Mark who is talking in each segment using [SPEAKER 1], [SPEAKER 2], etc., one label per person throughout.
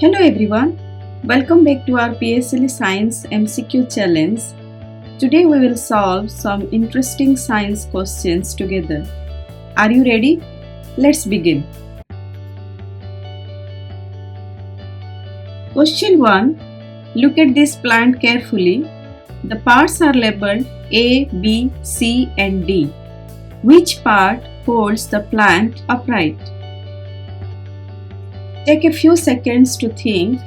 [SPEAKER 1] Hello everyone, welcome back to our PSLE Science MCQ challenge. Today we will solve some interesting science questions together. Are you ready? Let's begin. Question 1. Look at this plant carefully. The parts are labeled A, B, C and D. Which part holds the plant upright? Take a few seconds to think.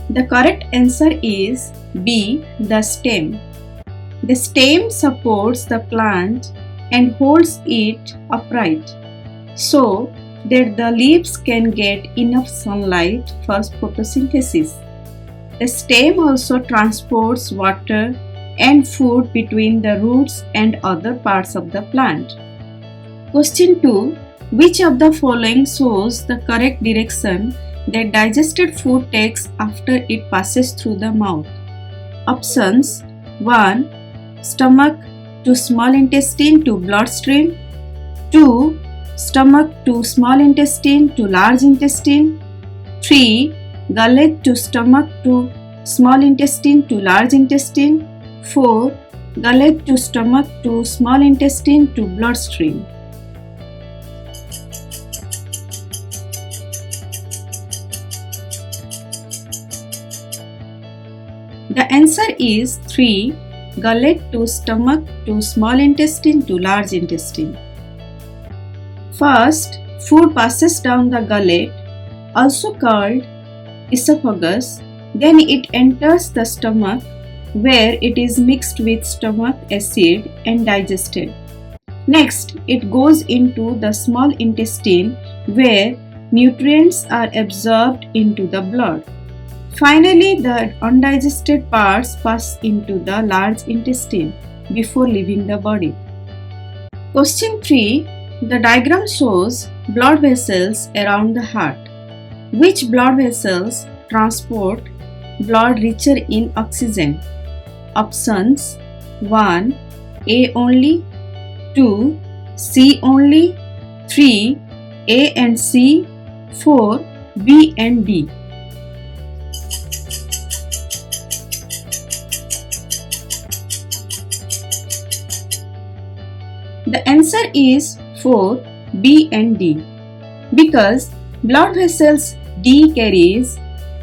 [SPEAKER 1] The correct answer is B, the stem. The stem supports the plant and holds it upright so that the leaves can get enough sunlight for photosynthesis. The stem also transports water and food between the roots and other parts of the plant. Question 2. Which of the following shows the correct direction that digested food takes after it passes through the mouth? Options: 1. Stomach to small intestine to bloodstream. 2. Stomach to small intestine to large intestine. 3. Gullet to stomach to small intestine to large intestine. 4. Gullet to stomach to small intestine to bloodstream. The answer is 3. Gullet to stomach to small intestine to large intestine. First, food passes down the gullet, also called esophagus. Then it enters the stomach, where it is mixed with stomach acid and digested. Next, it goes into the small intestine where nutrients are absorbed into the blood. Finally, the undigested parts pass into the large intestine before leaving the body. Question 3. The diagram shows blood vessels around the heart. Which blood vessels transport blood richer in oxygen? Options: 1. A only. 2. C only. 3. A and C. 4. B and D. The answer is 4. B and D. Because blood vessels D carries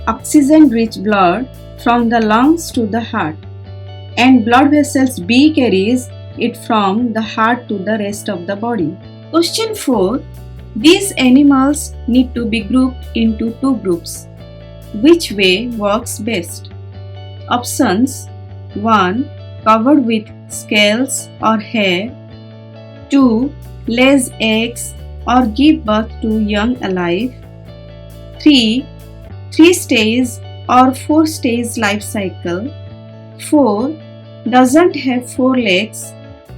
[SPEAKER 1] oxygen-rich blood from the lungs to the heart, and blood vessels B carries it from the heart to the rest of the body. Question 4. These animals need to be grouped into two groups. Which way works best? Options: 1. Covered with scales or hair. 2. Lays eggs or give birth to young alive. 3. 3-stage or 4-stage life cycle. 4. Doesn't have 4 legs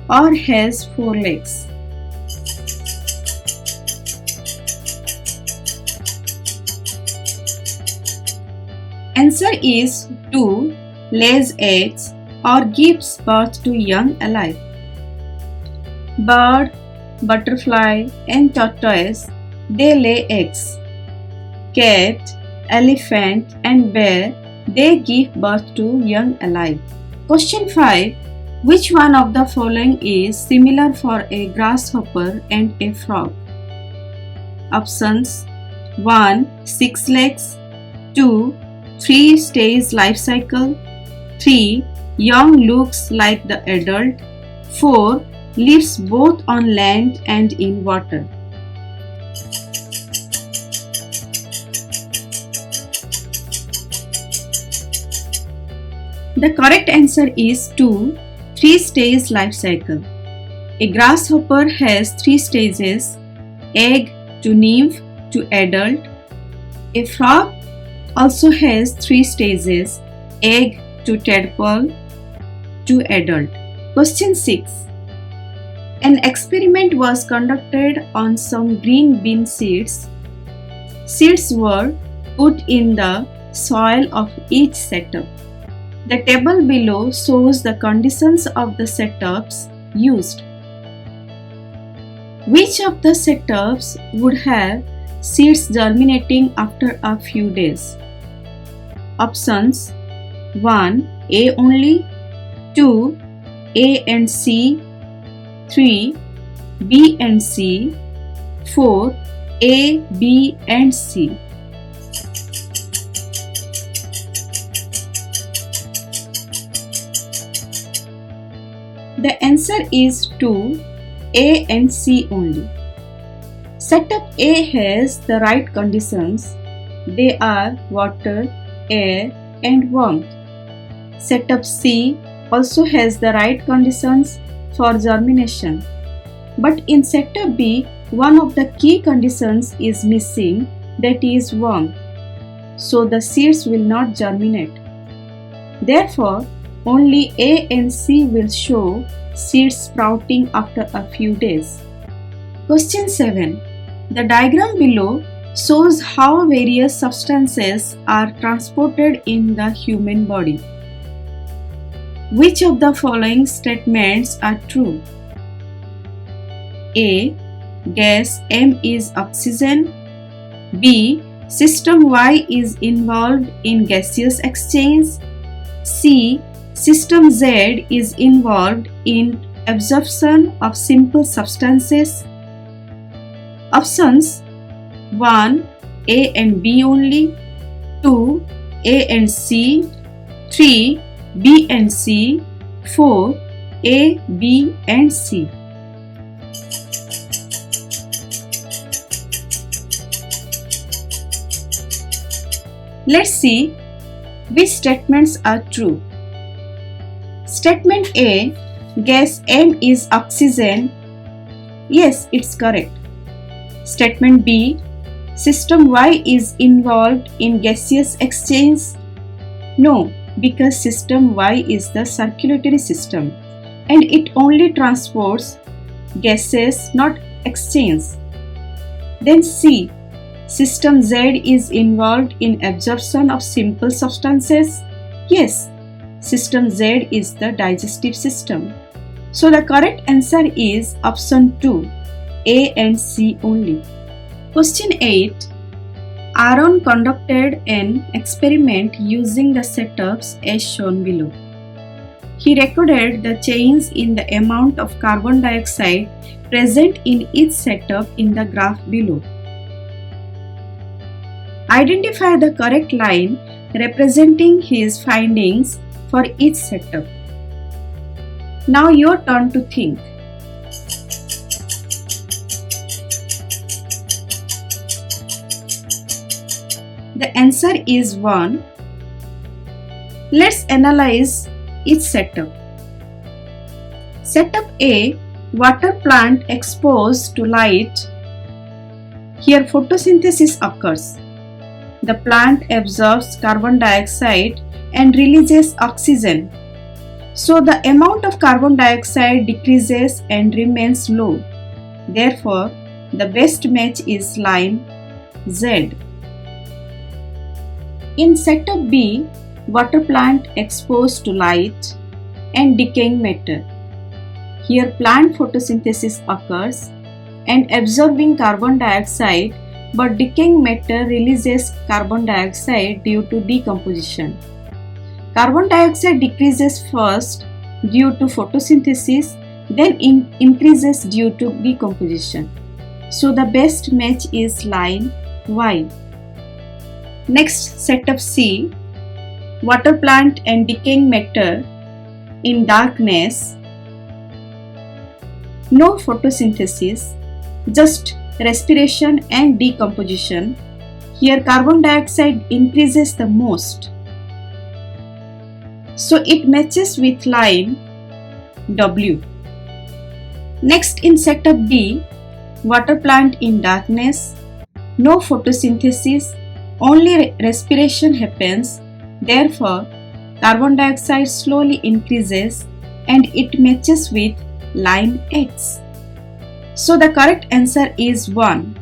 [SPEAKER 1] or has 4 legs. Answer is 2. Lays eggs or gives birth to young alive. Bird, butterfly and tortoise, they lay eggs. Cat, elephant and bear, they give birth to young alive. Question 5. Which one of the following is similar for a grasshopper and a frog? Options: 1. 6 legs. 2. 3-stage life cycle. 3. Young looks like the adult. 4. Lives both on land and in water. The correct answer is 2. 3-stage life cycle. A grasshopper has 3 stages: egg to nymph to adult. A frog also has 3 stages: egg to tadpole to adult. Question 6. An experiment was conducted on some green bean seeds. Seeds were put in the soil of each setup. The table below shows the conditions of the setups used. Which of the setups would have seeds germinating after a few days? Options: 1. A only, 2. A and C, 3. B and C, 4. A, B and C. The answer is 2. A and C only. Setup A has the right conditions. They are water, air and warmth. Setup C also has the right conditions for germination. But in setup B, one of the key conditions is missing, that is warmth. So the seeds will not germinate. Therefore, only A and C will show seeds sprouting after a few days. Question 7. The diagram below shows how various substances are transported in the human body. Which of the following statements are true? A. Gas M is oxygen. B. System Y is involved in gaseous exchange. C. System Z is involved in absorption of simple substances. Options: 1. A and B only, 2. A and C, 3. B and C, 4. A, B and C. Let's see which statements are true. Statement A, gas M is oxygen. Yes, it's correct. Statement B, system Y is involved in gaseous exchange. No, because system Y is the circulatory system and it only transports gases, not exchange. Then C, system Z is involved in absorption of simple substances. Yes, system Z is the digestive system. So the correct answer is option 2, A and C only. Question 8. Aaron conducted an experiment using the setups as shown below. He recorded the change in the amount of carbon dioxide present in each setup in the graph below. Identify the correct line representing his findings for each setup. Now your turn to think. The answer is 1. Let's analyze each setup. Setup A, water plant exposed to light. Here photosynthesis occurs. The plant absorbs carbon dioxide and releases oxygen. So the amount of carbon dioxide decreases and remains low. Therefore, the best match is line Z. In setup B, water plant exposed to light and decaying matter. Here plant photosynthesis occurs and absorbing carbon dioxide, but decaying matter releases carbon dioxide due to decomposition. Carbon dioxide decreases first due to photosynthesis, then increases due to decomposition. So the best match is line Y. Next, setup C, water plant and decaying matter in darkness. No photosynthesis, just respiration and decomposition. Here carbon dioxide increases the most. So it matches with line W. Next, in setup D, water plant in darkness, no photosynthesis, only respiration happens. Therefore, carbon dioxide slowly increases and it matches with line X. So the correct answer is 1.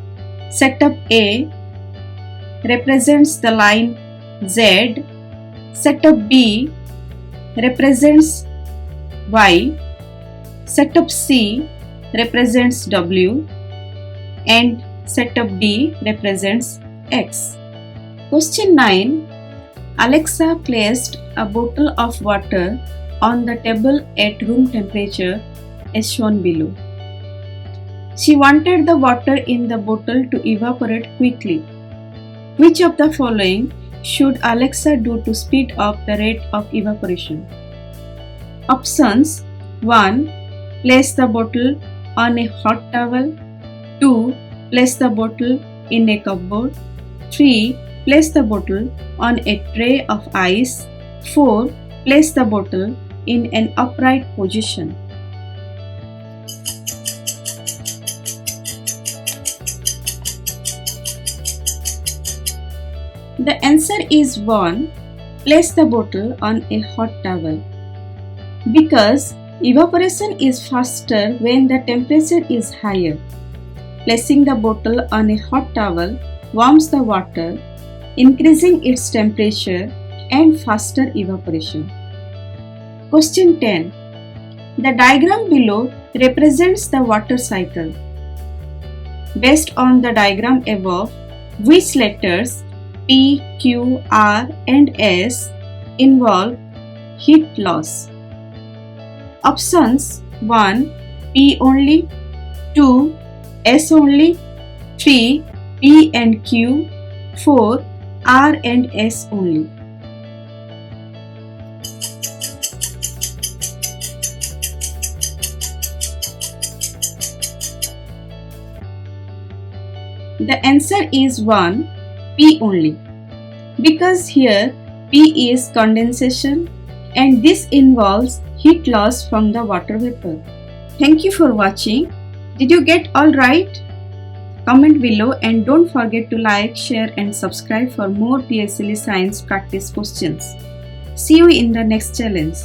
[SPEAKER 1] Setup A represents the line Z. Setup B represents Y. Setup C represents W. and setup D represents X. Question 9. Alexa placed a bottle of water on the table at room temperature as shown below. She wanted the water in the bottle to evaporate quickly. Which of the following should Alexa do to speed up the rate of evaporation? Options: 1. Place the bottle on a hot towel. 2. Place the bottle in a cupboard. 3. Place the bottle on a tray of ice. 4. Place the bottle in an upright position. The answer is 1. Place the bottle on a hot towel. Because evaporation is faster when the temperature is higher. Placing the bottle on a hot towel warms the water, increasing its temperature and faster evaporation. Question 10. The diagram below represents the water cycle. Based on the diagram above, which letters P, Q, R and S involve heat loss? Options: 1. P only. 2. S only. 3. P and Q. 4. R and S only. The answer is 1. P only. Because here P is condensation and this involves heat loss from the water vapor. Thank you for watching. Did you get all right? Comment below and don't forget to like, share and subscribe for more PSLE Science practice questions. See you in the next challenge.